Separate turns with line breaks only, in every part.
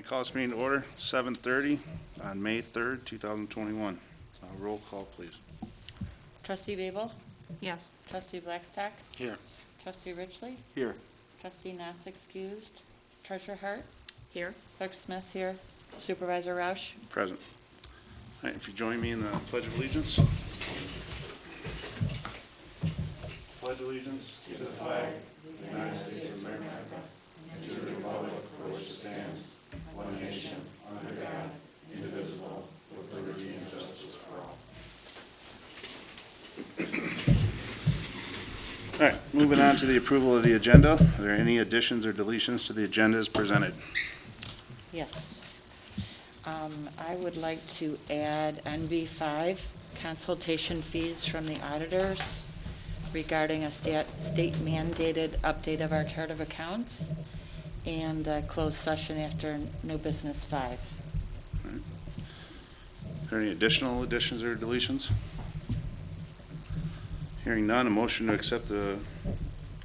call this meeting to order, 7:30 on May 3rd, 2021. Roll call, please.
Trustee Babel?
Yes.
Trustee Blackstock?
Here.
Trustee Richley?
Here.
Trustee Knox excused. Treasurer Hart?
Here.
Clerk Smith here. Supervisor Roush?
Present. All right, if you join me in the Pledge of Allegiance. Pledge allegiance to the flag of the United States of America and to the republic for which it stands, one nation, under God, indivisible, with liberty and justice for all. All right, moving on to the approval of the agenda. Are there any additions or deletions to the agenda as presented?
Yes. I would like to add NB5, consultation fees from the auditors regarding a state mandated update of our chart of accounts, and closed session after new business 5.
Are there any additional additions or deletions? Hearing none, a motion to accept the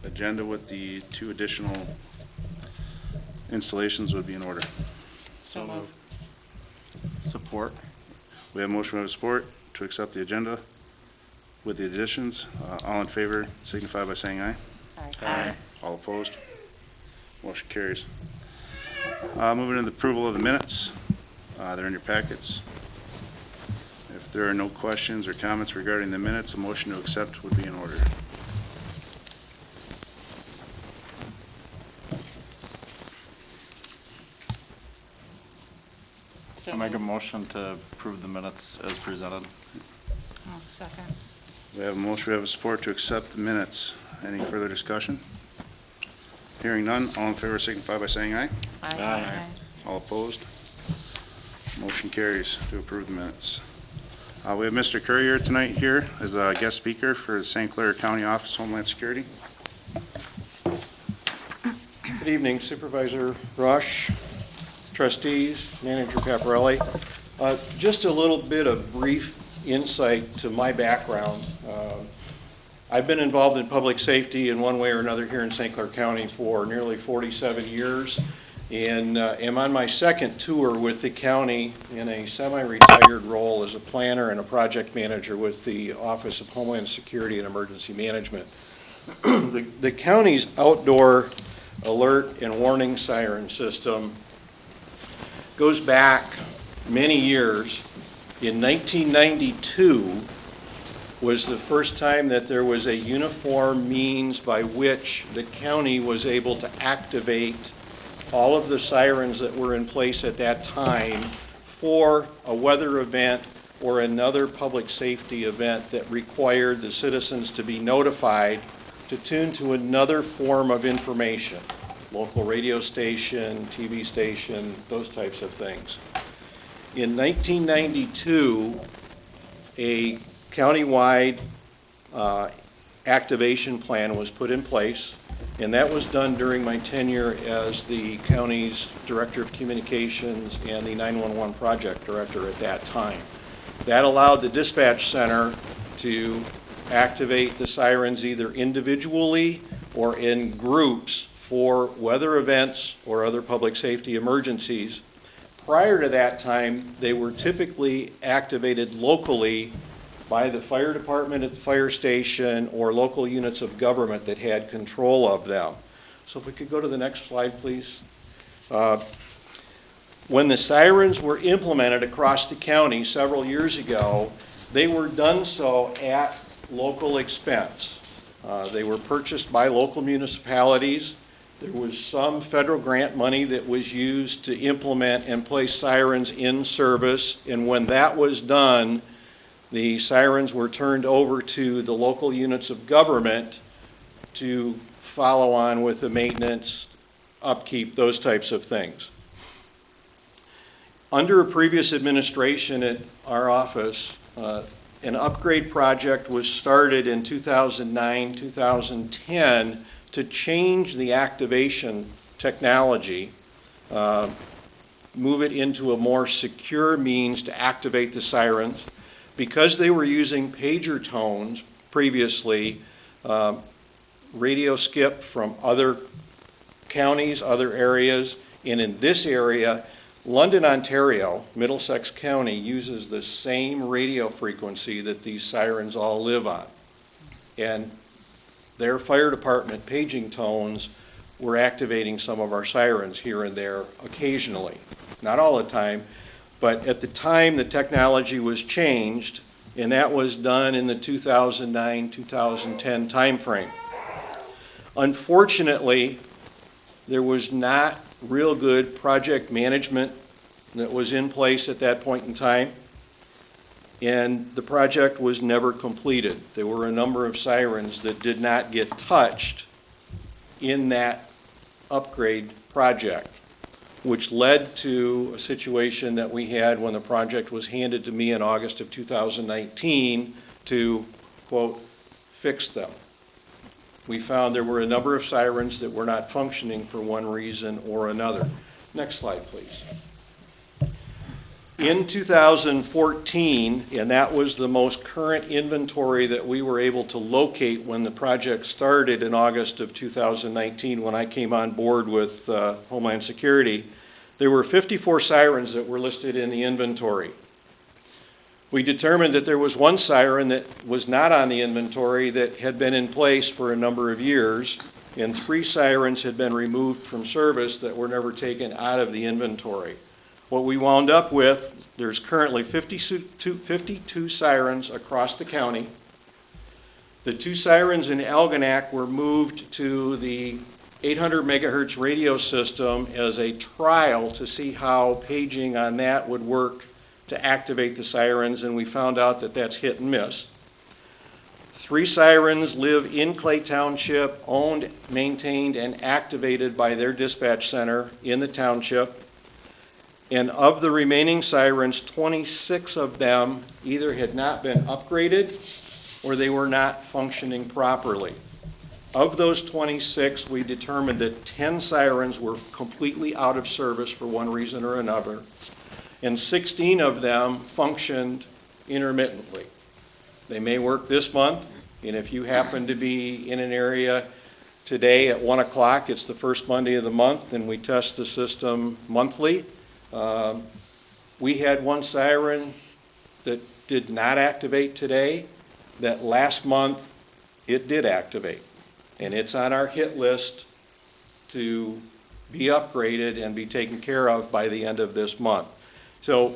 agenda with the 2 additional installations would be in order.
So moved.
Support.
We have a motion, we have support to accept the agenda with the additions. All in favor signify by saying aye.
Aye.
All opposed? Motion carries. Moving to the approval of the minutes. They're in your packets. If there are no questions or comments regarding the minutes, a motion to accept would be in order.
So
I make a
moved.
motion to approve the minutes as presented.
I'll second.
We have a motion, we have a support to accept the minutes. Any further discussion? Hearing none, all in favor signify by saying aye.
Aye.
All opposed? Motion carries to approve the minutes. We have Mr. Courier tonight here as a guest speaker for the St. Clair County Office Homeland Security.
Good evening, Supervisor Rush, trustees, Manager Caparelli. Just a little bit of brief insight to my background. I've been involved in public safety in one way or another here in St. Clair County for nearly 47 years, and am on my second tour with the county in a semi-retired role as a planner and a project manager with the Office of Homeland Security and Emergency Management. The county's outdoor alert and warning siren system goes back many years. In 1992 was the first time that there was a uniform means by which the county was able to activate all of the sirens that were in place at that time for a weather event or another public safety event that required the citizens to be notified to tune to another form of information, local radio station, TV station, those types of things. In 1992, a countywide activation plan was put in place, and that was done during my tenure as the county's Director of Communications and the 911 Project Director at that time. That allowed the dispatch center to activate the sirens either individually or in groups for weather events or other public safety emergencies. Prior to that time, they were typically activated locally by the fire department at the fire station or local units of government that had control of them. So if we could go to the next slide, please. When the sirens were implemented across the county several years ago, they were done so at local expense. They were purchased by local municipalities. There was some federal grant money that was used to implement and place sirens in service, and when that was done, the sirens were turned over to the local units of government to follow on with the maintenance, upkeep, those types of things. Under a previous administration at our office, an upgrade project was started in 2009, 2010 to change the activation technology, move it into a more secure means to activate the sirens. Because they were using pager tones previously, radio skip from other counties, other areas, and in this area, London, Ontario, Middlesex County, uses the same radio frequency that these sirens all live on. And their fire department paging tones were activating some of our sirens here and there occasionally. Not all the time, but at the time the technology was changed, and that was done in the 2009-2010 timeframe. Unfortunately, there was not real good project management that was in place at that point in time, and the project was never completed. There were a number of sirens that did not get touched in that upgrade project, which led to a situation that we had when the project was handed to me in August of 2019 to, quote, fix them. We found there were a number of sirens that were not functioning for one reason or another. Next slide, please. In 2014, and that was the most current inventory that we were able to locate when the project started in August of 2019, when I came on board with Homeland Security, there were 54 sirens that were listed in the inventory. We determined that there was one siren that was not on the inventory that had been in place for a number of years, and 3 sirens had been removed from service that were never taken out of the inventory. What we wound up with, there's currently 52 sirens across the county. The 2 sirens in Algonac were moved to the 800 megahertz radio system as a trial to see how paging on that would work to activate the sirens, and we found out that that's hit and miss. 3 sirens live in Clay Township, owned, maintained, and activated by their dispatch center in the township. And of the remaining sirens, 26 of them either had not been upgraded or they were not functioning properly. Of those 26, we determined that 10 sirens were completely out of service for one reason or another, and 16 of them functioned intermittently. They may work this month, and if you happen to be in an area today at 1 o'clock, it's the first Monday of the month, and we test the system monthly. We had one siren that did not activate today, that last month it did activate. And it's on our hit list to be upgraded and be taken care of by the end of this month. So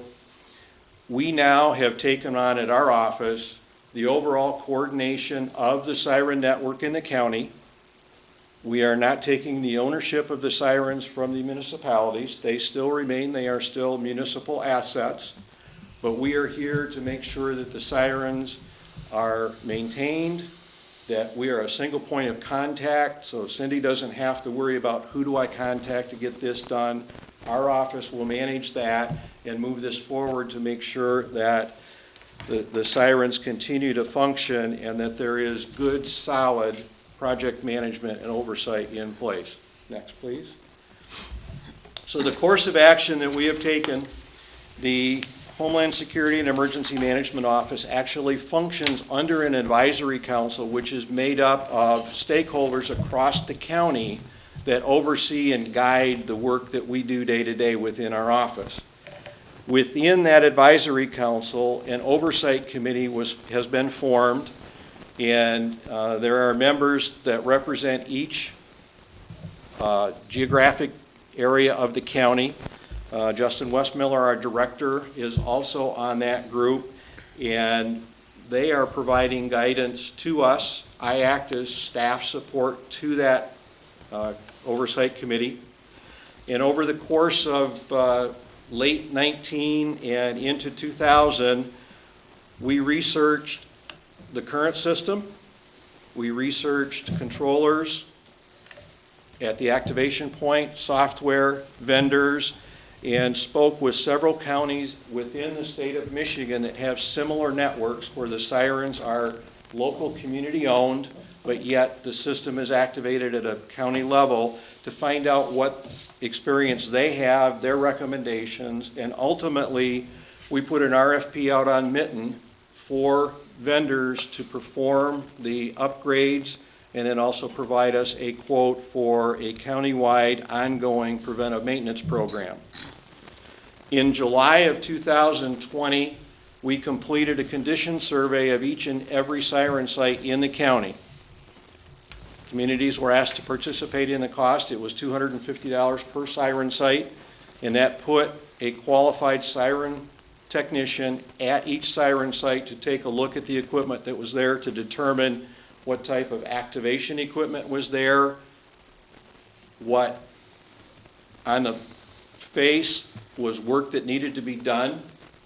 we now have taken on at our office the overall coordination of the siren network in the county. We are not taking the ownership of the sirens from the municipalities. They still remain, they are still municipal assets. But we are here to make sure that the sirens are maintained, that we are a single point of contact, so Cindy doesn't have to worry about who do I contact to get this done. Our office will manage that and move this forward to make sure that the sirens continue to function and that there is good, solid project management and oversight in place. Next, please. So the course of action that we have taken, the Homeland Security and Emergency Management Office actually functions under an advisory council which is made up of stakeholders across the county that oversee and guide the work that we do day to day within our office. Within that advisory council, an oversight committee has been formed, and there are members that represent each geographic area of the county. Justin Westmiller, our director, is also on that group, and they are providing guidance to us. I act as staff support to that oversight committee. And over the course of late 19 and into 2000, we researched the current system. We researched controllers at the activation point, software, vendors, and spoke with several counties within the state of Michigan that have similar networks where the sirens are local community owned, but yet the system is activated at a county level, to find out what experience they have, their recommendations, and ultimately we put an RFP out on Mitten for vendors to perform the upgrades and then also provide us a quote for a countywide ongoing preventive maintenance program. In July of 2020, we completed a condition survey of each and every siren site in the county. Communities were asked to participate in the cost. It was $250 per siren site, and that put a qualified siren technician at each siren site to take a look at the equipment that was there to determine what type of activation equipment was there, what on the face was work that needed to be done.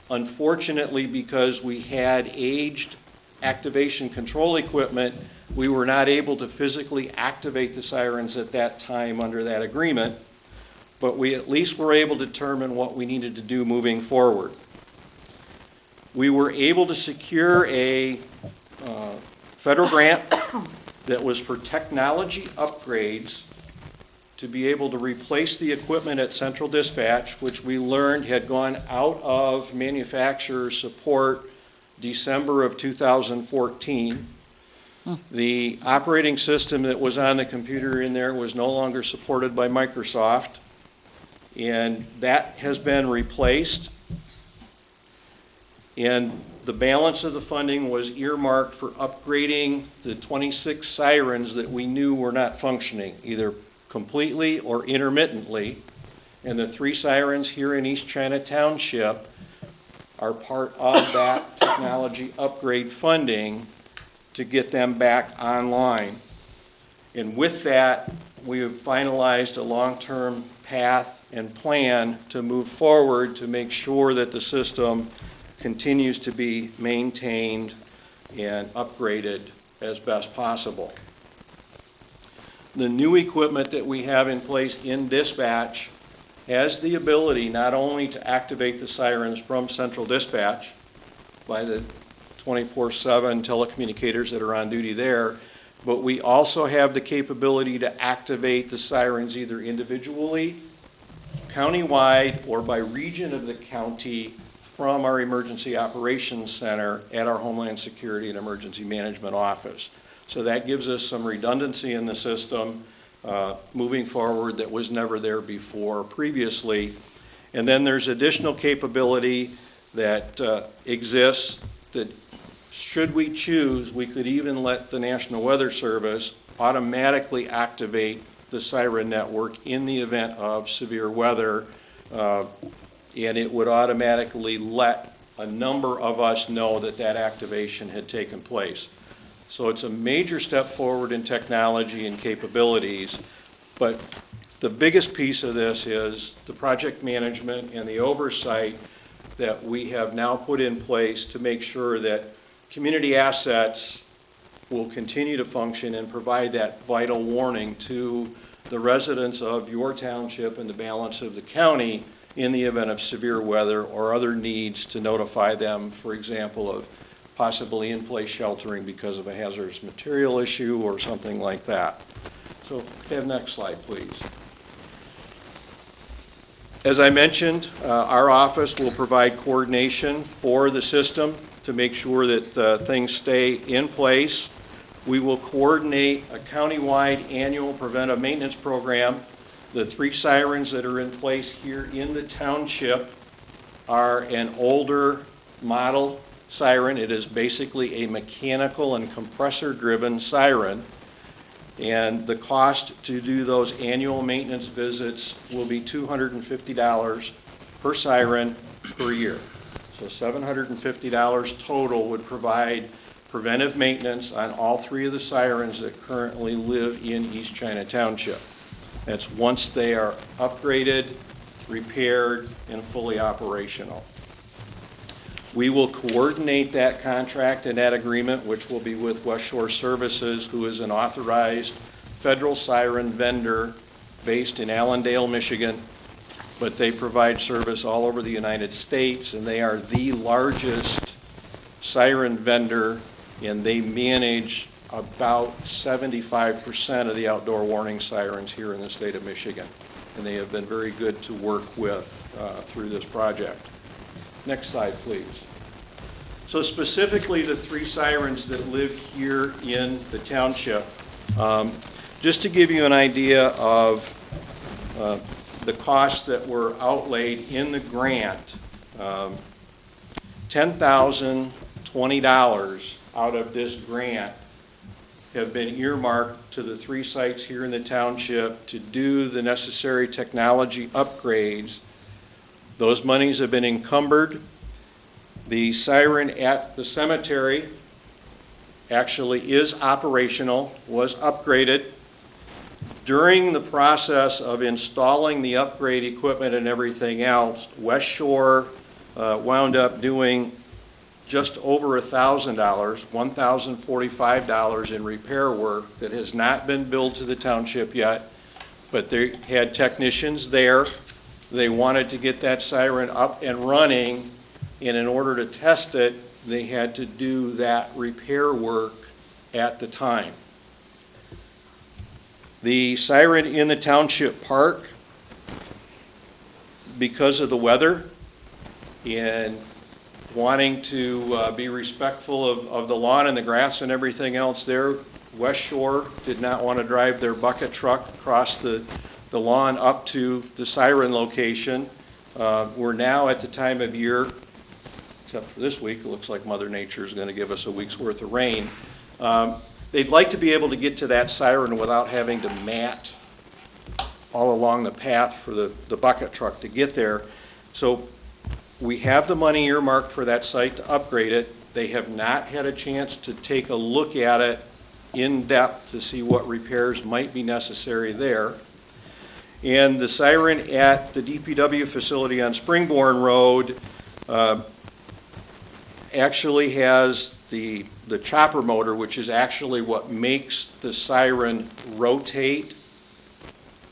Unfortunately, because we had aged activation control equipment, we were not able to physically activate the sirens at that time under that agreement, but we at least were able to determine what we needed to do moving forward. We were able to secure a federal grant that was for technology upgrades to be able to replace the equipment at Central Dispatch, which we learned had gone out of manufacturer support December of 2014. The operating system that was on the computer in there was no longer supported by Microsoft, and that has been replaced. And the balance of the funding was earmarked for upgrading the 26 sirens that we knew were not functioning, either completely or intermittently. And the 3 sirens here in East China Township are part of that technology upgrade funding to get them back online. And with that, we have finalized a long-term path and plan to move forward to make sure that the system continues to be maintained and upgraded as best possible. The new equipment that we have in place in dispatch has the ability not only to activate the sirens from Central Dispatch by the 24/7 telecommunicators that are on duty there, but we also have the capability to activate the sirens either individually, countywide, or by region of the county from our Emergency Operations Center at our Homeland Security and Emergency Management Office. So that gives us some redundancy in the system moving forward that was never there before previously. And then there's additional capability that exists that, should we choose, we could even let the National Weather Service automatically activate the siren network in the event of severe weather, and it would automatically let a number of us know that that activation had taken place. So it's a major step forward in technology and capabilities, but the biggest piece of this is the project management and the oversight that we have now put in place to make sure that community assets will continue to function and provide that vital warning to the residents of your township and the balance of the county in the event of severe weather or other needs to notify them, for example, of possibly in-place sheltering because of a hazardous material issue or something like that. So have next slide, please. As I mentioned, our office will provide coordination for the system to make sure that things stay in place. We will coordinate a countywide annual preventive maintenance program. The 3 sirens that are in place here in the township are an older model siren. It is basically a mechanical and compressor-driven siren, and the cost to do those annual maintenance visits will be $250 per siren per year. So $750 total would provide preventive maintenance on all 3 of the sirens that currently live in East China Township. That's once they are upgraded, repaired, and fully operational. We will coordinate that contract and that agreement, which will be with West Shore Services, who is an authorized federal siren vendor based in Allendale, Michigan, but they provide service all over the United States, and they are the largest siren vendor, and they manage about 75% of the outdoor warning sirens here in the state of Michigan, and they have been very good to work with through this project. Next slide, please. So specifically the 3 sirens that live here in the township, just to give you an idea of the costs that were outlaid in the grant, $10,020 out of this grant have been earmarked to the 3 sites here in the township to do the necessary technology upgrades. Those monies have been encumbered. The siren at the cemetery actually is operational, was upgraded. During the process of installing the upgrade equipment and everything else, West Shore wound up doing just over $1,000, $1,045 in repair work that has not been billed to the township yet, but they had technicians there. They wanted to get that siren up and running, and in order to test it, they had to do that repair work at the time. The siren in the township park, because of the weather and wanting to be respectful of the lawn and the grass and everything else there, West Shore did not want to drive their bucket truck across the lawn up to the siren location. We're now at the time of year, except for this week, it looks like Mother Nature is going to give us a week's worth of rain. They'd like to be able to get to that siren without having to mat all along the path for the bucket truck to get there. So we have the money earmarked for that site to upgrade it. They have not had a chance to take a look at it in depth to see what repairs might be necessary there. And the siren at the DPW facility on Springborn Road actually has the chopper motor, which is actually what makes the siren rotate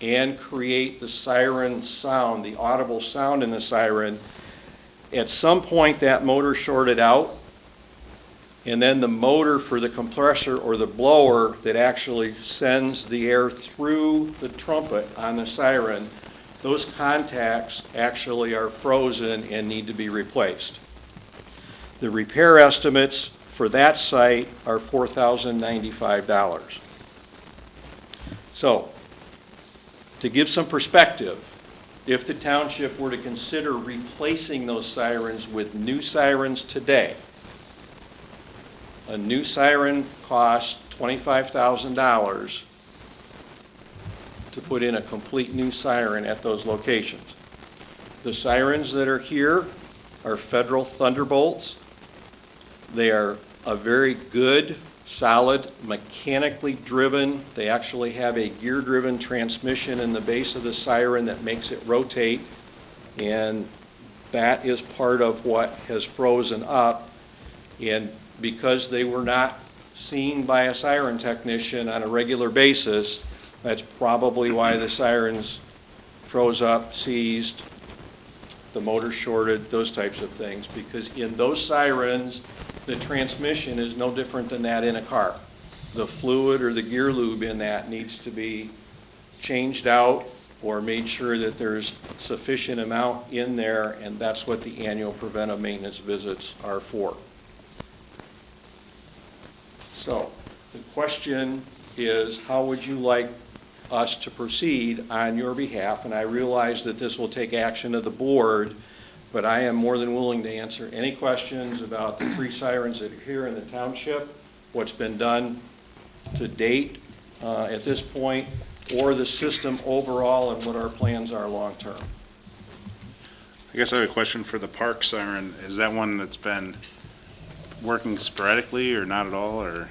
and create the siren sound, the audible sound in the siren. At some point, that motor shorted out, and then the motor for the compressor or the blower that actually sends the air through the trumpet on the siren, those contacts actually are frozen and need to be replaced. The repair estimates for that site are $4,095. So, to give some perspective, if the township were to consider replacing those sirens with new sirens today, a new siren costs $25,000 to put in a complete new siren at those locations. The sirens that are here are Federal Thunderbolts. They are a very good, solid, mechanically driven. They actually have a gear-driven transmission in the base of the siren that makes it rotate, and that is part of what has frozen up. And because they were not seen by a siren technician on a regular basis, that's probably why the sirens froze up, seized, the motor shorted, those types of things, because in those sirens, the transmission is no different than that in a car. The fluid or the gear lube in that needs to be changed out or made sure that there's sufficient amount in there, and that's what the annual preventive maintenance visits are for. So, the question is, how would you like us to proceed on your behalf? And I realize that this will take action of the board, but I am more than willing to answer any questions about the 3 sirens that are here in the township, what's been done to date at this point, or the system overall and what our plans are long-term.
I guess I have a question for the park siren. Is that one that's been working sporadically or not at all, or?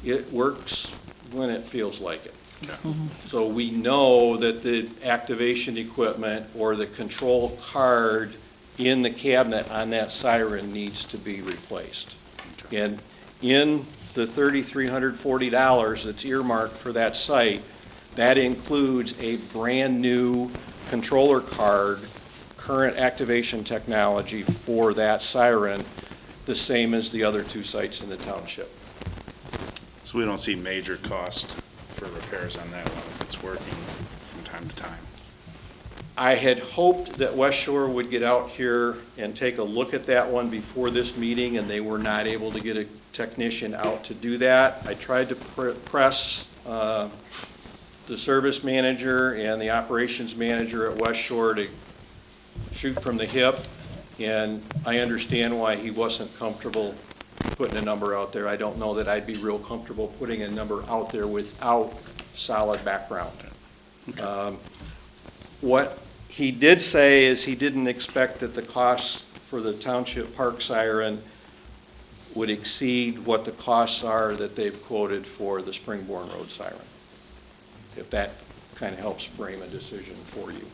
It works when it feels like it.
Okay.
So we know that the activation equipment or the control card in the cabinet on that siren needs to be replaced.
Okay.
And in the $3,340 that's earmarked for that site, that includes a brand-new controller card, current activation technology for that siren, the same as the other 2 sites in the township.
So we don't see major cost for repairs on that one if it's working from time to time?
I had hoped that West Shore would get out here and take a look at that one before this meeting, and they were not able to get a technician out to do that. I tried to press the service manager and the operations manager at West Shore to shoot from the hip, and I understand why he wasn't comfortable putting a number out there. I don't know that I'd be real comfortable putting a number out there without solid background. What he did say is he didn't expect that the costs for the Township Park siren would exceed what the costs are that they've quoted for the Springborn Road siren, if that kind of helps frame a decision for you.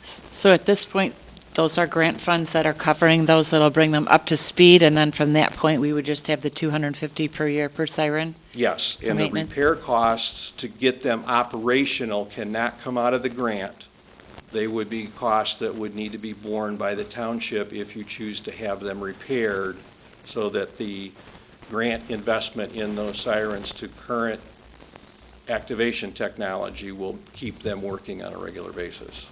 So at this point, those are grant funds that are covering those that'll bring them up to speed, and then from that point, we would just have the $250 per year per siren?
Yes, and the
Maintenance.
repair costs to get them operational cannot come out of the grant. They would be costs that would need to be borne by the township if you choose to have them repaired, so that the grant investment in those sirens to current activation technology will keep them working on a regular basis.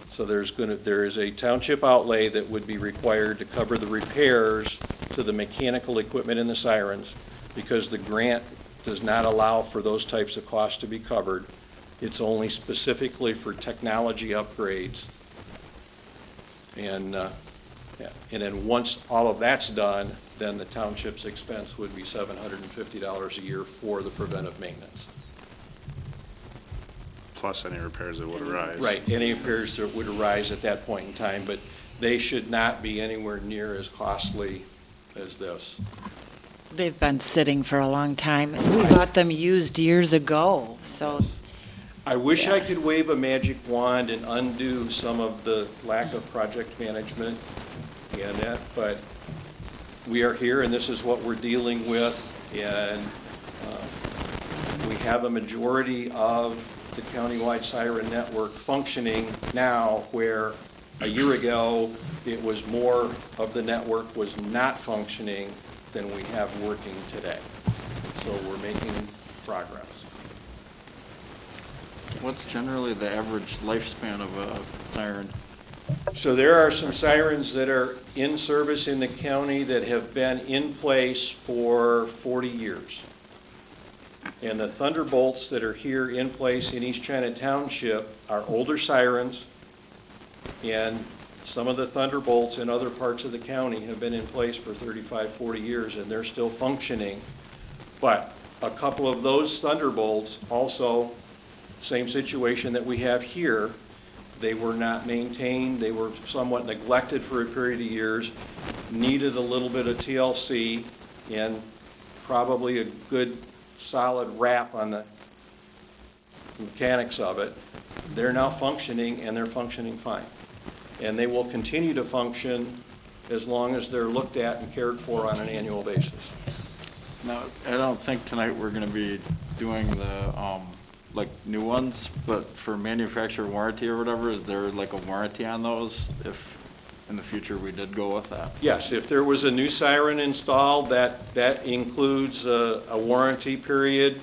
So there is a township outlay that would be required to cover the repairs to the mechanical equipment in the sirens, because the grant does not allow for those types of costs to be covered. It's only specifically for technology upgrades. And then once all of that's done, then the township's expense would be $750 a year for the preventive maintenance.
Plus any repairs that would arise.
Right, any repairs that would arise at that point in time, but they should not be anywhere near as costly as this.
They've been sitting for a long time, and we bought them used years ago, so,
I wish I
Yeah.
could wave a magic wand and undo some of the lack of project management and that, but we are here and this is what we're dealing with, and we have a majority of the countywide siren network functioning now, where a year ago, it was more of the network was not functioning than we have working today. So we're making progress.
What's generally the average lifespan of a siren?
So there are some sirens that are in service in the county that have been in place for 40 years. And the Thunderbolts that are here in place in East China Township are older sirens, and some of the Thunderbolts in other parts of the county have been in place for 35, 40 years, and they're still functioning. But a couple of those Thunderbolts also, same situation that we have here, they were not maintained, they were somewhat neglected for a period of years, needed a little bit of TLC, and probably a good solid wrap on the mechanics of it. They're now functioning, and they're functioning fine. And they will continue to function as long as they're looked at and cared for on an annual basis.
Now, I don't think tonight we're gonna be doing the, like, new ones, but for manufacturer warranty or whatever, is there like a warranty on those if in the future we did go with that?
Yes, if there was a new siren installed, that includes a warranty period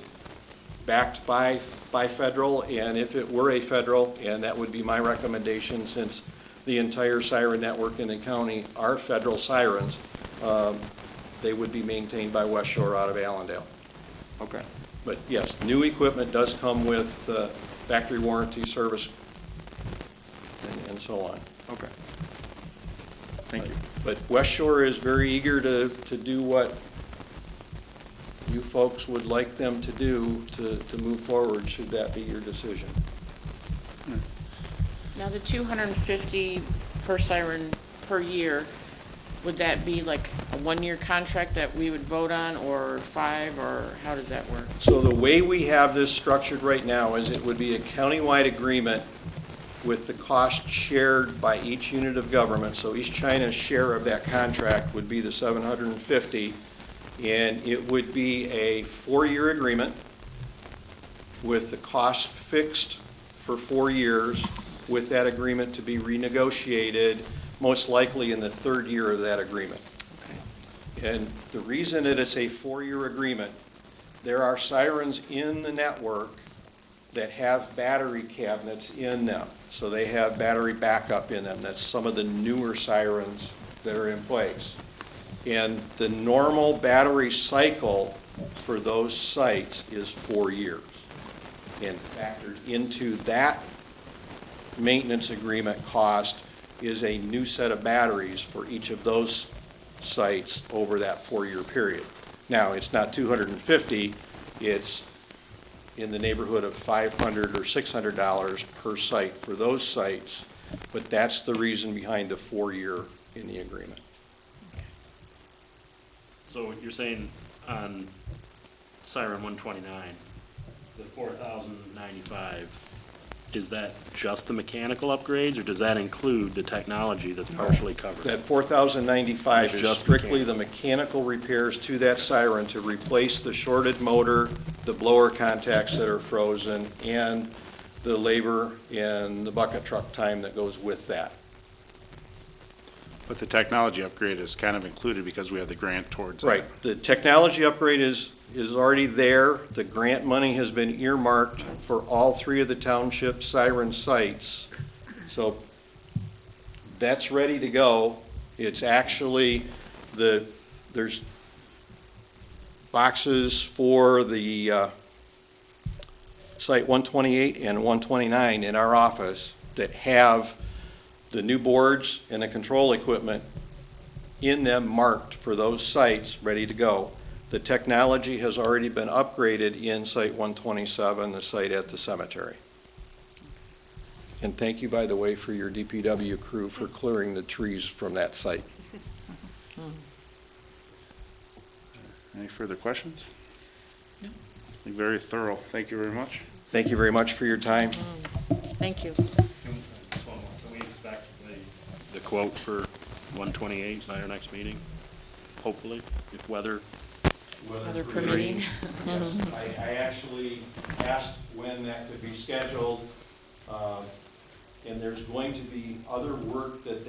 backed by federal, and if it were a federal, and that would be my recommendation, since the entire siren network in the county are federal sirens, they would be maintained by West Shore out of Allendale.
Okay.
But yes, new equipment does come with factory warranty service and so on.
Okay. Thank you.
But West Shore is very eager to do what you folks would like them to do to move forward, should that be your decision.
Now, the 250 per siren per year, would that be like a one-year contract that we would vote on, or 5, or how does that work?
So the way we have this structured right now is it would be a countywide agreement with the cost shared by each unit of government. So East China's share of that contract would be the 750, and it would be a 4-year agreement with the cost fixed for 4 years, with that agreement to be renegotiated most likely in the 3rd year of that agreement.
Okay.
And the reason that it's a 4-year agreement, there are sirens in the network that have battery cabinets in them. So they have battery backup in them. That's some of the newer sirens that are in place. And the normal battery cycle for those sites is 4 years. And factored into that maintenance agreement cost is a new set of batteries for each of those sites over that 4-year period. Now, it's not 250, it's in the neighborhood of $500 or $600 per site for those sites, but that's the reason behind the 4-year in the agreement.
So you're saying on Siren 129, the 4,095, is that just the mechanical upgrades, or does that include the technology that's partially covered?
That 4,095
It's
is
just
strictly the mechanical repairs to that siren to replace the shorted motor, the blower contacts that are frozen, and the labor and the bucket truck time that goes with that.
But the technology upgrade is kind of included because we have the grant towards that.
Right. The technology upgrade is already there. The grant money has been earmarked for all 3 of the township siren sites. So that's ready to go. It's actually, there's boxes for the site 128 and 129 in our office that have the new boards and the control equipment in them marked for those sites, ready to go. The technology has already been upgraded in Site 127, the site at the cemetery. And thank you, by the way, for your DPW crew for clearing the trees from that site.
Any further questions? No. Very thorough. Thank you very much.
Thank you very much for your time.
Thank you.
Can we expect the quote for 128 by our next meeting? Hopefully, if weather.
Weather permitting.
I actually asked when that could be scheduled, and there's going to be other work that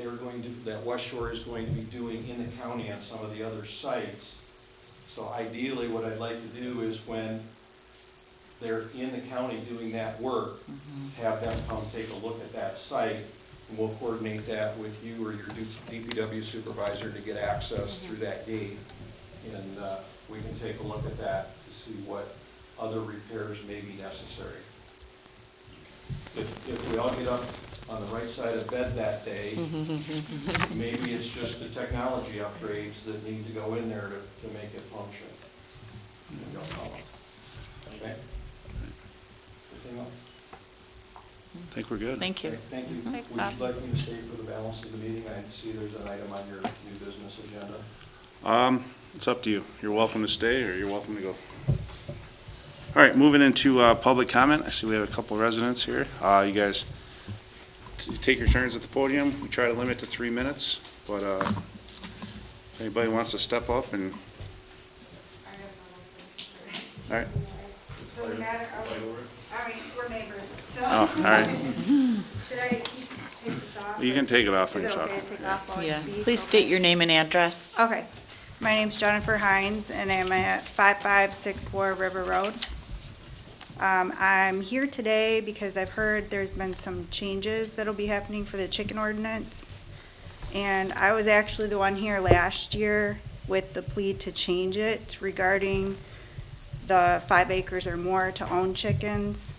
that West Shore is going to be doing in the county on some of the other sites. So ideally, what I'd like to do is when they're in the county doing that work, have them come take a look at that site, and we'll coordinate that with you or your DPW supervisor to get access through that gate. And we can take a look at that to see what other repairs may be necessary. If we all get up on the right side of bed that day, maybe it's just the technology upgrades that need to go in there to make it function. We don't know. Okay? Anything else?
I think we're good.
Thank you.
Okay, thank you.
Thanks,
Would
Bob.
you like me to stay for the balance of the meeting? I see there's an item on your new business agenda.
It's up to you. You're welcome to stay or you're welcome to go. All right, moving into public comment. I see we have a couple residents here. You guys take your turns at the podium. We try to limit to 3 minutes, but if anybody wants to step up and. All right.
Doesn't matter. I mean, we're neighbors, so.
Oh, all right.
Should I take this off?
You can take it off when
Is
you're
it okay
talking.
to take off while I
Yeah.
speak?
Please
Okay.
state your name and address.
Okay. My name's Jennifer Hines, and I'm at 5564 River Road. I'm here today because I've heard there's been some changes that'll be happening for the chicken ordinance. And I was actually the one here last year with the plea to change it regarding the 5 acres or more to own chickens.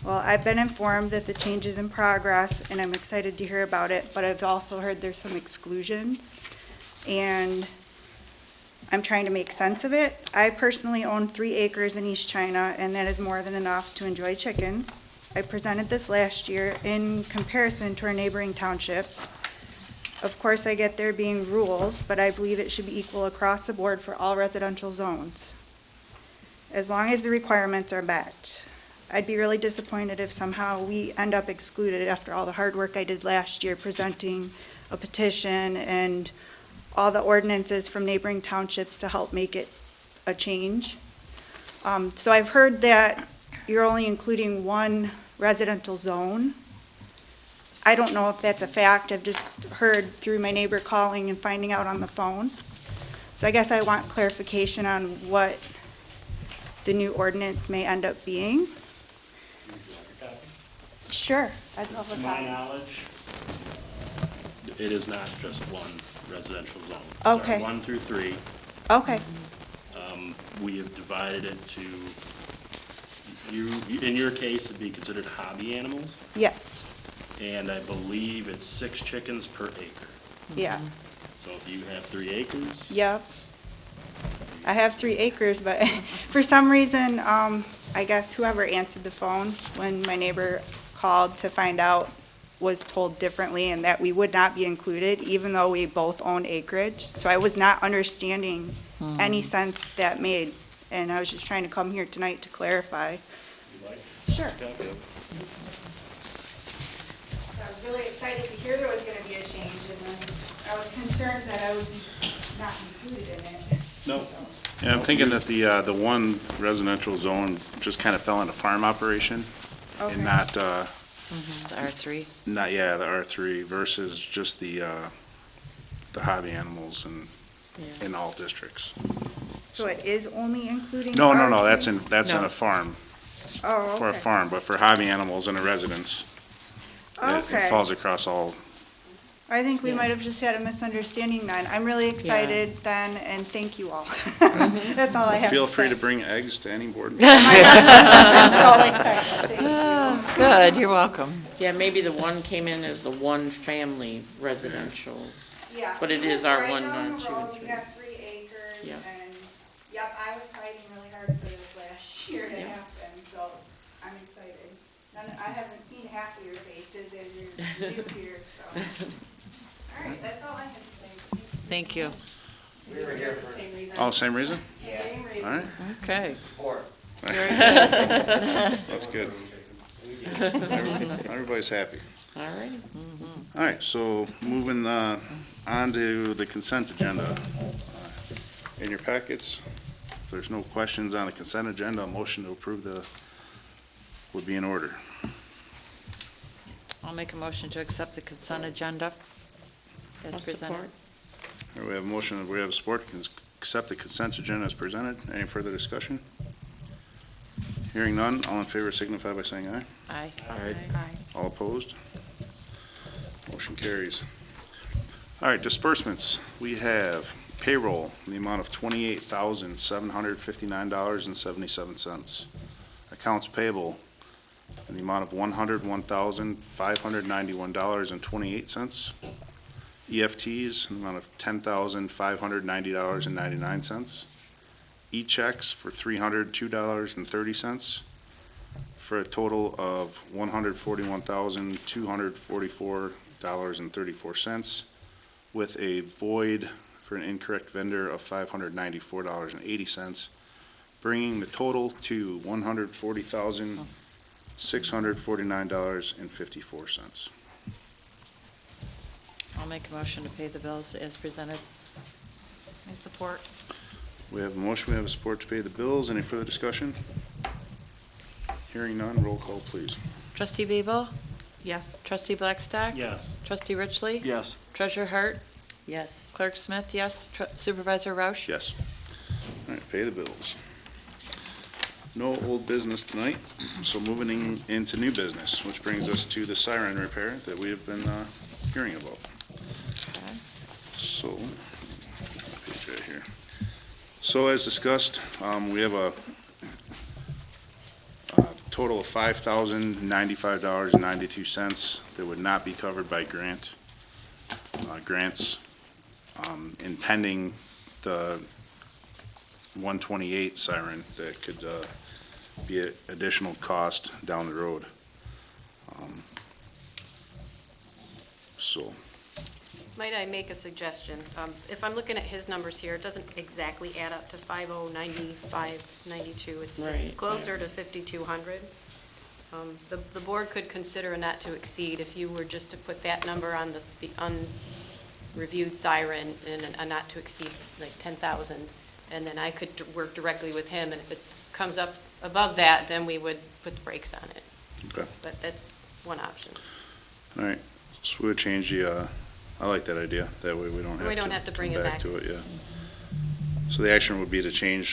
Well, I've been informed that the change is in progress, and I'm excited to hear about it, but I've also heard there's some exclusions. And I'm trying to make sense of it. I personally own 3 acres in East China, and that is more than enough to enjoy chickens. I presented this last year in comparison to our neighboring townships. Of course, I get there being rules, but I believe it should be equal across the board for all residential zones, as long as the requirements are met. I'd be really disappointed if somehow we end up excluded after all the hard work I did last year presenting a petition and all the ordinances from neighboring townships to help make it a change. So I've heard that you're only including 1 residential zone. I don't know if that's a fact. I've just heard through my neighbor calling and finding out on the phone. So I guess I want clarification on what the new ordinance may end up being. Sure, I'd love a
To my
copy.
knowledge, it is not just 1 residential zone.
Okay.
Sorry, 1 through 3.
Okay,
we have divided it to, in your case, it'd be considered hobby animals,
Yes,
and I believe it's 6 chickens per acre.
yeah,
So if you have 3 acres,
yep. I have 3 acres, but for some reason, I guess whoever answered the phone when my neighbor called to find out was told differently and that we would not be included, even though we both own acreage. So I was not understanding any sense that made, and I was just trying to come here tonight to clarify.
you like?
Sure.
Okay.
I was really excited to hear there was gonna be a change, and then I was concerned that I would be not included in it.
No.
Yeah, I'm thinking that the one residential zone just kind of fell into farm operation
Okay.
and not,
The R3.
not, yeah, the R3 versus just the hobby animals in all districts.
So it is only including?
No,
R3?
that's in
No.
a farm,
Oh,
for a
okay.
farm, but for hobby animals in a residence, it
Okay.
falls across all.
I think we
Yeah.
might have just had a misunderstanding then. I'm really excited then, and thank you all. That's all I have to say.
Feel free to bring eggs to any board.
I'm so excited, thank you.
Good, you're welcome.
Yeah, maybe the one came in as the one family residential.
Yeah.
But it is our
Right
one,
down the
2, and
road,
3.
We have 3 acres,
Yep.
and, yep, I was fighting really hard for this last year to
Yep.
happen, so I'm excited. I haven't seen half of your faces as you're new here, so. All right, that's all I have to say.
Thank you.
We were here for the same reason.
Oh, same reason?
Same reason.
All right,
Okay.
that's good. Everybody's happy.
All righty.
All right, so moving on to the consent agenda. In your packets, if there's no questions on the consent agenda, a motion to approve would be in order.
I'll make a motion to accept the consent agenda as
I'll
presented.
support.
All right, we have a motion, we have support, to accept the consent agenda as presented. Any further discussion? Hearing none, all in favor signify by saying aye.
Aye.
Aye.
All opposed? Motion carries. All right, disbursements. We have payroll in the amount of $28,759.77. Accounts payable in the amount of $101,591.28. EFTs in the amount of $10,590.99. E-checks for $302.30, for a total of $141,244.34, with a void for an incorrect vendor of $594.80, bringing the total to $140,649.54.
I'll make a motion to pay the bills as presented. I support.
We have a motion, we have a support to pay the bills. Any further discussion? Hearing none, roll call, please.
Trustee Babel?
Yes.
Trustee Blackstock?
Yes.
Trustee Richley?
Yes.
Treasurer Hart?
Yes.
Clerk Smith, yes. Supervisor Roush?
Yes. All right, pay the bills. No old business tonight, so moving into new business, which brings us to the Siren Repair that we have been hearing about. So, page right here. So as discussed, we have a total of $5,095.92 that would not be covered by grants in pending the 128 siren that could be an additional cost down the road. So,
Might I make a suggestion? If I'm looking at his numbers here, it doesn't exactly add up to 509592. It's
Right,
closer
yeah.
to 5200. The board could consider a not to exceed if you were just to put that number on the unreviewed siren and a not to exceed like 10,000. And then I could work directly with him, and if it comes up above that, then we would put the brakes on it.
okay,
But that's one option.
all right. So we'll change the, I like that idea. That way we don't have to
bring
come
it
back
back.
to it, yeah. So the action would be to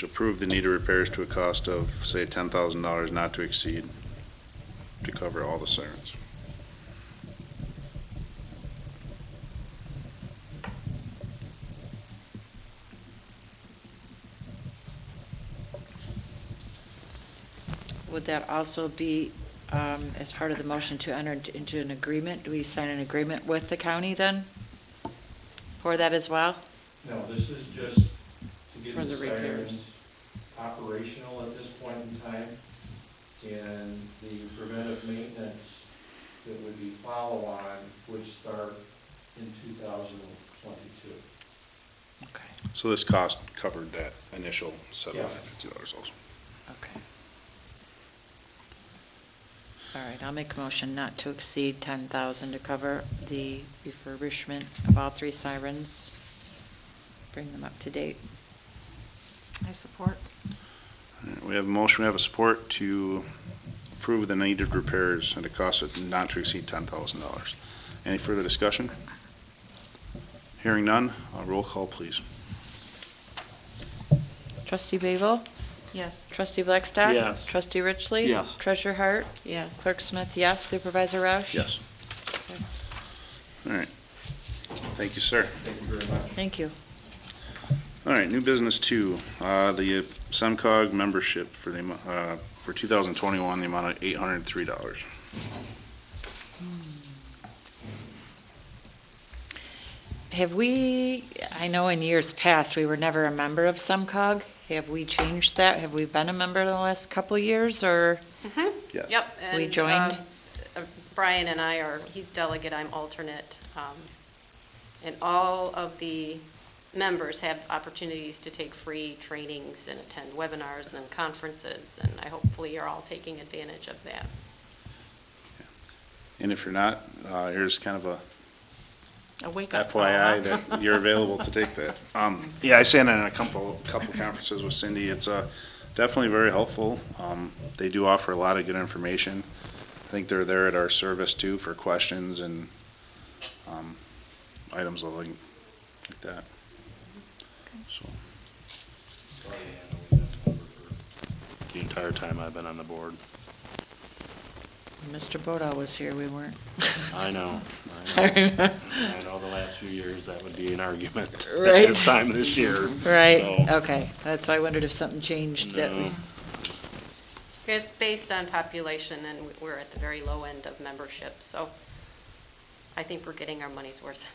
approve the needed repairs to a cost of, say, $10,000 not to exceed, to cover all the sirens.
would that also be, as part of the motion to enter into an agreement? Do we sign an agreement with the county then for that as well?
No, this is just to get
For
the
the repairs.
sirens operational at this point in time, and the preventive maintenance that would be follow-on would start in 2022.
Okay.
So this cost covered that initial $750 also.
Okay. All right, I'll make a motion not to exceed 10,000 to cover the refurbishment of all 3 sirens. Bring them up to date.
I support.
All right, we have a motion, we have a support to approve the needed repairs at a cost of not to exceed $10,000. Any further discussion? Hearing none, roll call, please.
Trustee Babel?
Yes.
Trustee Blackstock?
Yes.
Trustee Richley?
Yes.
Treasurer Hart?
Yes.
Clerk Smith, yes. Supervisor Roush?
Yes. All right. Thank you, sir.
Thank you very much.
Thank you.
All right, new business 2, the SEMCOG membership for the, for 2021, the amount of $803.
Have we, I know in years past, we were never a member of SEMCOG. Have we changed that? Have we been a member in the last couple of years, or?
Yes.
Yep.
We
and,
joined?
Brian and I are, he's delegate, I'm alternate. And all of the members have opportunities to take free trainings and attend webinars and conferences, and I hopefully you're all taking advantage of that.
And if you're not, here's kind of a
A wake-up call.
FYI that you're available to take that. Yeah, I sat in a couple conferences with Cindy. It's definitely very helpful. They do offer a lot of good information. I think they're there at our service too for questions and items like that. So,
The entire time I've been on the board.
Mr. Bodo was here, we weren't.
I know.
I
I
remember.
know the last few years, that would be an argument at
Right.
this time this year.
Right,
So,
okay. That's why I wondered if something changed that we.
No.
It's based on population, and we're at the very low end of membership, so I think we're getting our money's worth.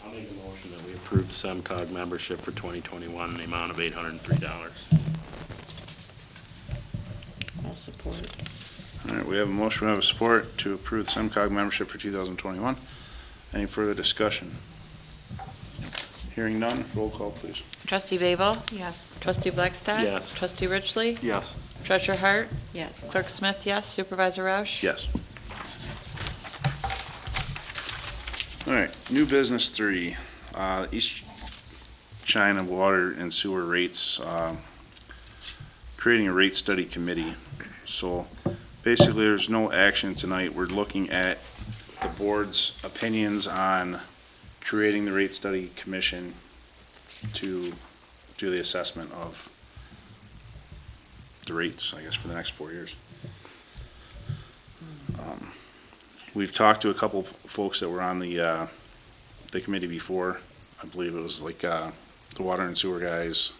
I'll make a motion that we approve the SEMCOG membership for 2021 in the amount of $803.
I'll support.
all right, we have a motion, we have a support to approve the SEMCOG membership for 2021. Any further discussion? Hearing none, roll call, please.
Trustee Babel?
Yes.
Trustee Blackstock?
Yes.
Trustee Richley?
Yes.
Treasurer Hart?
Yes.
Clerk Smith, yes. Supervisor Roush?
Yes. All right, new business 3, East China Water and Sewer Rates, creating a rate study committee. So basically, there's no action tonight. We're looking at the board's opinions on creating the rate study commission to do the assessment of the rates, I guess, for the next 4 years. We've talked to a couple folks that were on the committee before. I believe it was like the water and sewer guys.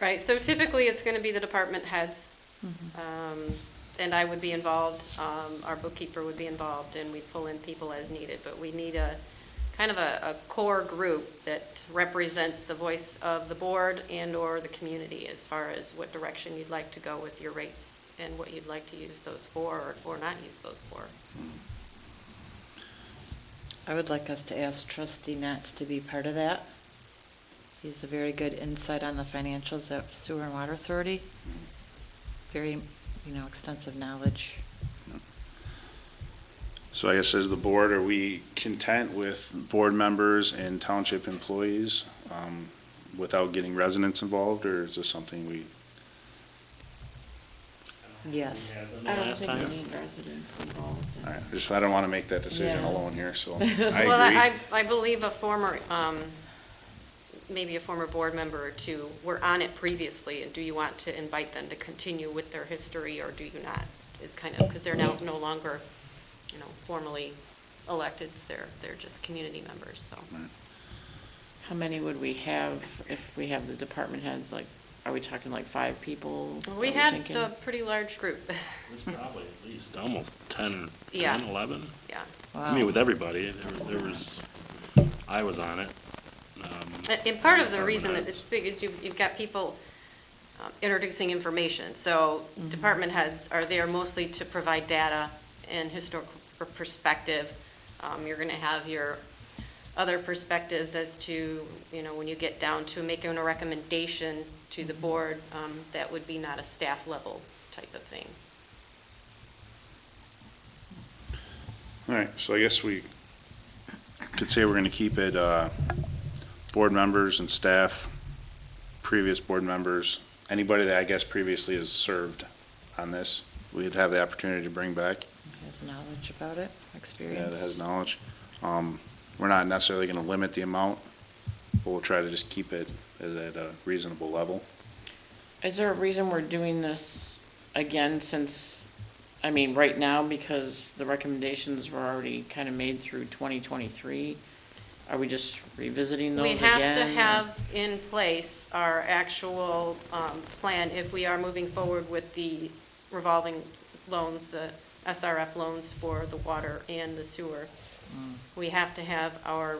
Right, so typically it's going to be the department heads, and I would be involved, our bookkeeper would be involved, and we pull in people as needed, but we need a kind of a core group that represents the voice of the board and/or the community as far as what direction you'd like to go with your rates and what you'd like to use those for or not use those for.
I would like us to ask Trustee Nats to be part of that. He's a very good insight on the financials of Sewer and Water Authority. Very, extensive knowledge.
So I guess as the board, are we content with board members and township employees without getting residents involved, or is this something we?
Yes.
I don't think we need residents involved.
All right, I don't want to make that decision
Yeah.
alone here, so I
Well,
agree.
I believe a former, maybe a former board member or two were on it previously, and do you want to invite them to continue with their history, or do you not? Is kind of, because they're now no longer, formally elected, they're just community members, so.
How many would we have if we have the department heads, like are we talking like 5 people?
We
Are
had
thinking?
a pretty large group.
There's probably at least almost 10,
Yeah.
10, 11.
Yeah.
I mean, with everybody, there was, I was on it.
And part of the
Department
reason that
heads.
it's big is you've got people introducing information. So department heads are there mostly to provide data and historical perspective. You're going to have your other perspectives as to, when you get down to making a recommendation to the board, that would be not a staff level type of thing.
All right, so I guess we could say we're going to keep it board members and staff, previous board members, anybody that I guess previously has served on this, we'd have the opportunity to bring back.
Has knowledge about it,
Yeah,
experience.
that has knowledge. We're not necessarily going to limit the amount, but we'll try to just keep it at a reasonable level.
Is there a reason we're doing this again since, right now, because the recommendations were already kind of made through 2023? Are we just revisiting those
We
again?
have to
or-
have in place our actual plan if we are moving forward with the revolving loans, the SRF loans for the water and the sewer. We have to have our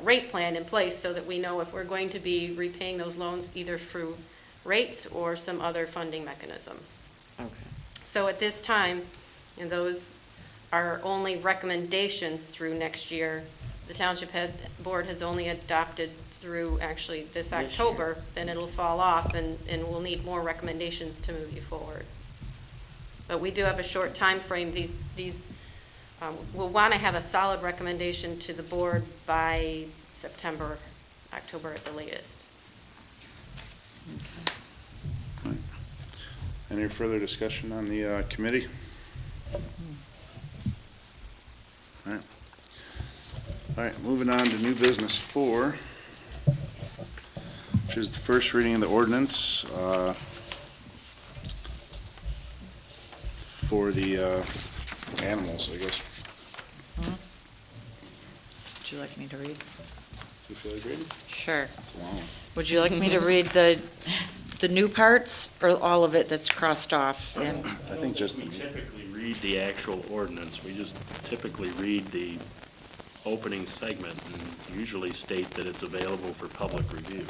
rate plan in place so that we know if we're going to be repaying those loans either through rates or some other funding mechanism.
Okay.
So at this time, and those are only recommendations through next year, the Township Board has only adopted through actually this
year.
October, then it'll fall off and we'll need more recommendations to move you forward. But we do have a short time frame. We'll want to have a solid recommendation to the board by September, October at the latest.
Any further discussion on the committee? All right. All right, moving on to new business 4, which is the first reading of the ordinance for the animals, I guess.
Would you like me to read?
Do you feel like reading?
Sure.
It's a long one.
Would you like me to read the new parts or all of it that's crossed off? And
I think just
We
the,
typically read the actual ordinance. We just typically read the opening segment and usually state that it's available for public review.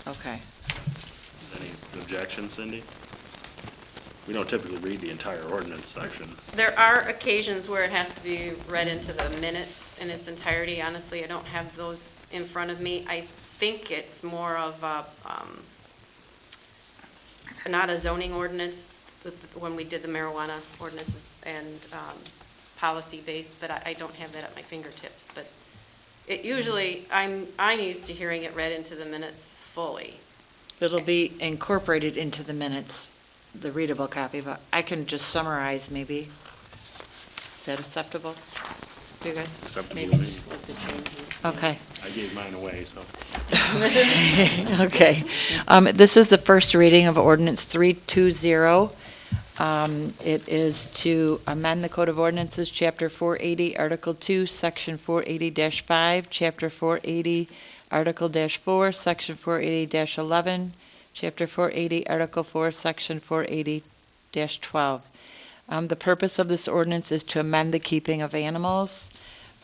Okay.
Any objections, Cindy? We don't typically read the entire ordinance section.
There are occasions where it has to be read into the minutes in its entirety. Honestly, I don't have those in front of me. I think it's more of a, not a zoning ordinance when we did the marijuana ordinances and policy based, but I don't have that at my fingertips. But it usually, I'm used to hearing it read into the minutes fully.
It'll be incorporated into the minutes, the readable copy, but I can just summarize maybe. Is that acceptable for you guys?
Acceptable
Maybe
to me.
just like the changes.
Okay.
I gave mine away, so.
Okay. This is the first reading of ordinance 320. It is to amend the Code of Ordinances, Chapter 480, Article 2, Section 480-5, Chapter 480, Article -4, Section 480-11, Chapter 480, Article 4, Section 480-12. The purpose of this ordinance is to amend the keeping of animals.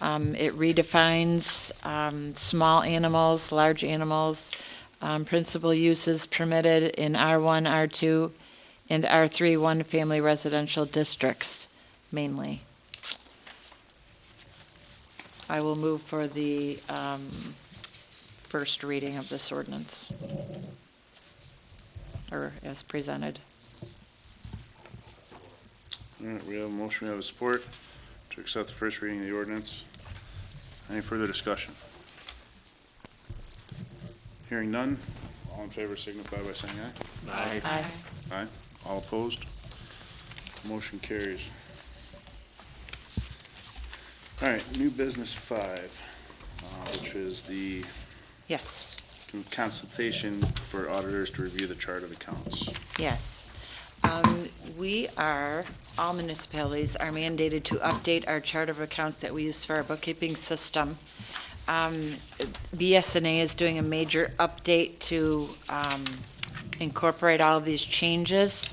It redefines small animals, large animals, principal uses permitted in R1, R2, and R3 one-family residential districts, mainly. I will move for the first reading of this ordinance, or as presented.
all right, we have a motion, we have a support to accept the first reading of the ordinance. Any further discussion? Hearing none, all in favor signify by saying aye.
Aye.
Aye. All opposed? Motion carries. All right, new business 5, which is the
Yes.
consultation for auditors to review the chart of accounts.
Yes. All municipalities are mandated to update our chart of accounts that we use for our bookkeeping system. BSNA is doing a major update to incorporate all of these changes.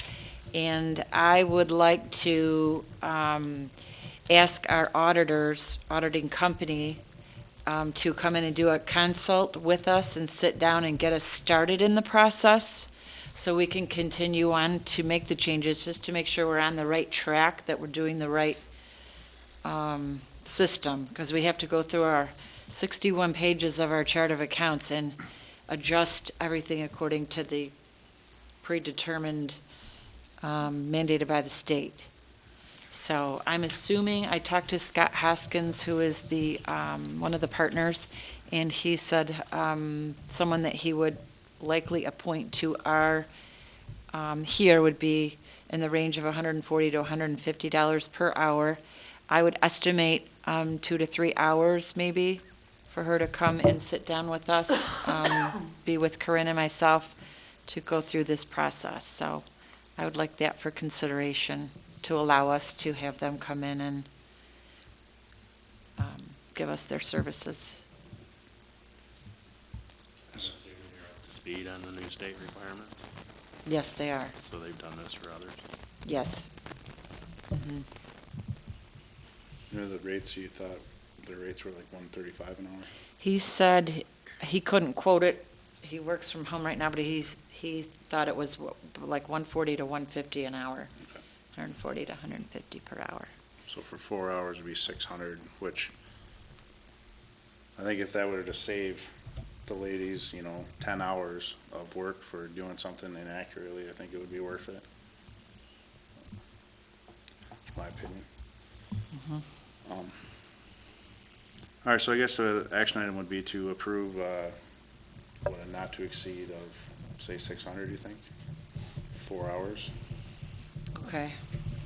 And I would like to ask our auditing company, to come in and do a consult with us and sit down and get us started in the process, so we can continue on to make the changes, just to make sure we're on the right track, that we're doing the right system, because we have to go through our 61 pages of our chart of accounts and adjust everything according to the predetermined mandated by the state. So I'm assuming, I talked to Scott Hoskins, who is the one of the partners, and he said someone that he would likely appoint to our here would be in the range of $140 to $150 per hour. I would estimate 2 to 3 hours maybe for her to come and sit down with us, be with Corinne and myself to go through this process. So I would like that for consideration, to allow us to have them come in and give us their services.
I'm assuming you're up to speed on the new state requirements,
Yes, they are.
so they've done this for others.
Yes. Mhm.
You know, the rates, you thought the rates were like 135 an hour?
He said he couldn't quote it. He works from home right now, but he thought it was like 140 to 150 an hour,
Okay.
140 to 150 per hour.
So for 4 hours would be 600, which I think if that were to save the ladies, 10 hours of work for doing something inaccurately, I think it would be worth it. That's my opinion.
Mhm.
All right, so I guess the action item would be to approve, what, a not to exceed of, say, 600, you think? 4 hours?
Okay.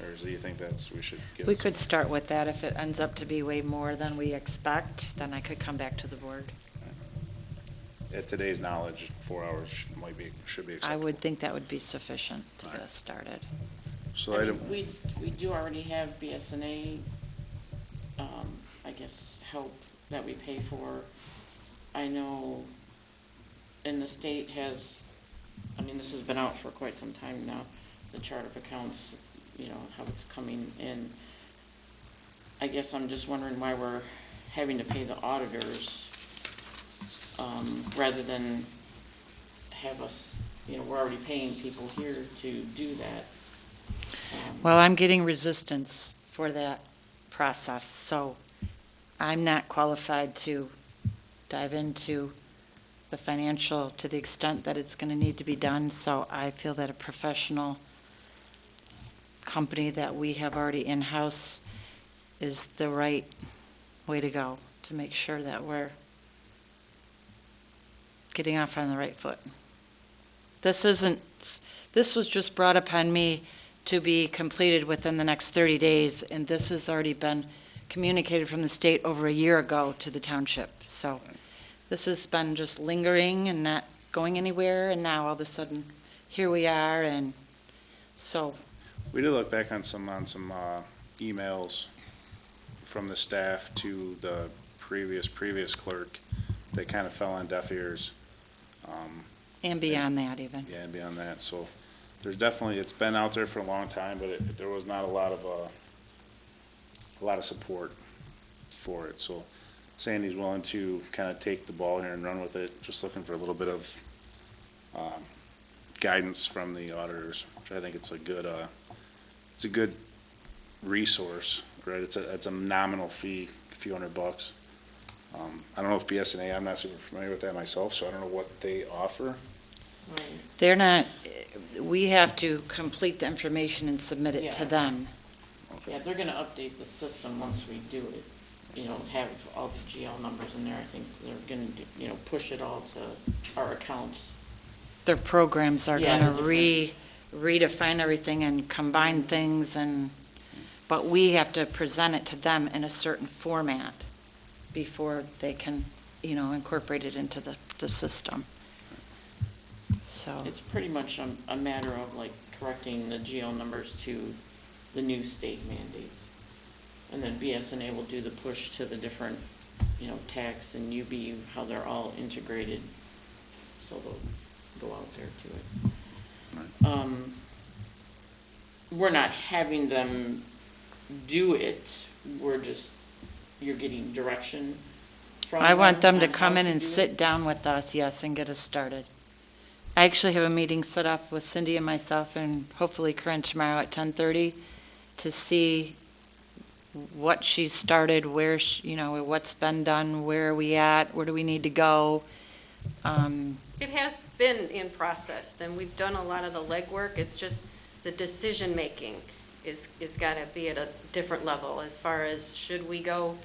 Or do you think we should give?
We
it
could
some-
start with that. If it ends up to be way more than we expect, then I could come back to the board.
At today's knowledge, 4 hours should be acceptable.
I would think that would be sufficient to get
Alright.
us started.
So
I
item,
mean, we do already have BSNA, I guess, help that we pay for. I know, and the state has, I mean, this has been out for quite some time now, the chart of accounts, how it's coming in. I guess I'm just wondering why we're having to pay the auditors, rather than have us, we're already paying people here to do that.
Well, I'm getting resistance for that process, so I'm not qualified to dive into the financial to the extent that it's going to need to be done, so I feel that a professional company that we have already in-house is the right way to go, to make sure that we're getting off on the right foot. This was just brought upon me to be completed within the next 30 days, and this has already been communicated from the state over a year ago to the township. So this has been just lingering and not going anywhere, and now all of a sudden, here we are, and so.
we did look back on some emails from the staff to the previous clerk that kind of fell on deaf ears.
And beyond that even.
Yeah, and beyond that, so there's definitely, it's been out there for a long time, but there was not a lot of support for it. So Sandy's willing to kind of take the ball here and run with it, just looking for a little bit of guidance from the auditors, which I think it's a good resource, right? It's a nominal fee, a few $100. I don't know if BSNA, I'm not super familiar with that myself, so I don't know what they offer.
They're not, we have to complete the information and submit it to
Yeah.
them.
Yeah, they're gonna update the system once we do it, have all the GL numbers in there. I think they're gonna, push it all to our accounts.
Their programs are
Yeah,
going to
they're
redefine everything and combine things, but we have to present it to them in a certain format before they can, incorporate it into the system. So,
It's pretty much a matter of like correcting the GL numbers to the new state mandates. And then BSNA will do the push to the different, tax and UB, how they're all integrated. So they'll go out there to it. we're not having them do it, you're getting direction from
I want them to
on
come
how
in and
do it?
sit down with us, yes, and get us started. I actually have a meeting set up with Cindy and myself and hopefully Corinne tomorrow at 10:30 to see what she's started, where, what's been done, where are we at, where do we need to go?
It has been in process, and we've done a lot of the legwork. It's just the decision-making is got to be at a different level as far as should we go,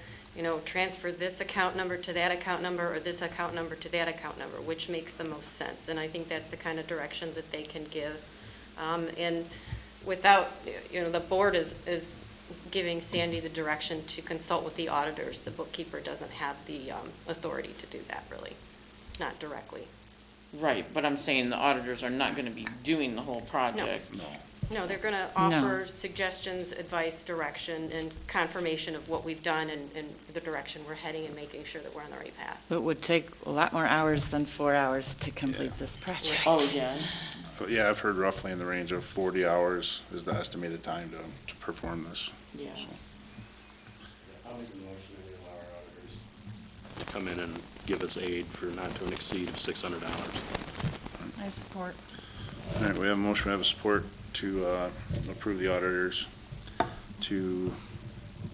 transfer this account number to that account number or this account number to that account number, which makes the most sense. And I think that's the kind of direction that they can give. And without, the board is giving Sandy the direction to consult with the auditors. The bookkeeper doesn't have the authority to do that, really, not directly.
Right, but I'm saying the auditors are not gonna be doing the whole project.
No, they're going to offer suggestions, advice, direction, and confirmation of what we've done and the direction we're heading and making sure that we're on the right path.
It would take a lot more hours than 4 hours to complete this project.
Oh, yeah.
But yeah, I've heard roughly in the range of 40 hours is the estimated time to perform this.
Yeah.
So,
I'll make a motion to allow our auditors to come in and give us aid for not to exceed of $600.
I support.
All right, we have a motion, we have a support to approve the auditors to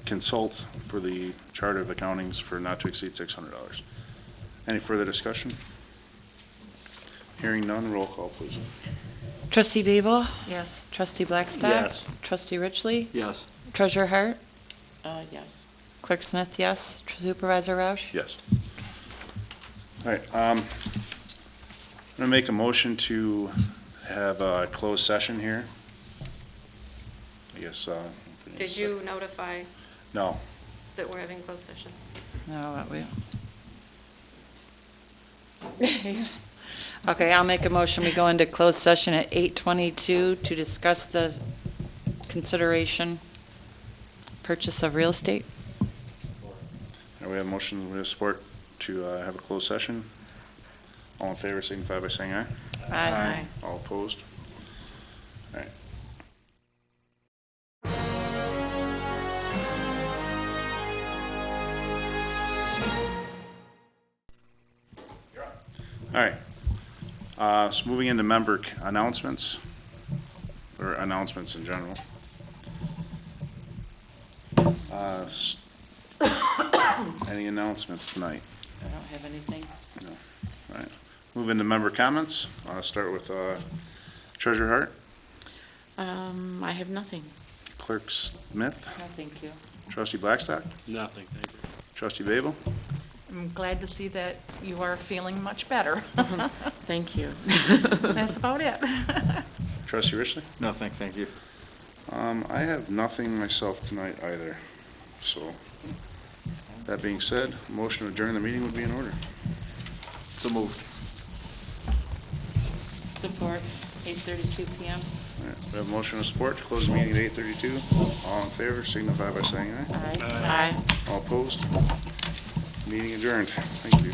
consult for the chart of accountings for not to exceed $600. Any further discussion? Hearing none, roll call, please.
Trustee Babel?
Yes.
Trustee Blackstock?
Yes.
Trustee Richley?
Yes.
Treasurer Hart?
Yes.
Clerk Smith, yes. Supervisor Roush?
Yes. All right, I'm going to make a motion to have a closed session here. I guess.
Did you notify
No.
that we're having closed session?
No, what we. Okay, I'll make a motion. We go into closed session at 8:22 to discuss the consideration purchase of real estate.
We have a motion, we have support to have a closed session. All in favor, signify by saying aye.
Aye.
All opposed? All right. All right. So moving into member announcements, or announcements in general. Any announcements tonight?
I don't have anything.
No. All right. Move into member comments. Start with Treasurer Hart,
I have nothing.
Clerk Smith,
No, thank you.
Trustee Blackstock,
Nothing, thank you.
Trustee Babel.
I'm glad to see that you are feeling much better.
Thank you.
That's about it.
Trustee Richley.
Nothing, thank you.
I have nothing myself tonight either. So, that being said, motion to adjourn the meeting would be in order.
So moved.
Support, 8:32 PM.
All right. We have a motion of support to close the meeting at 8:32. All in favor, signify by saying aye.
Aye.
Aye.
All opposed? Meeting adjourned. Thank you.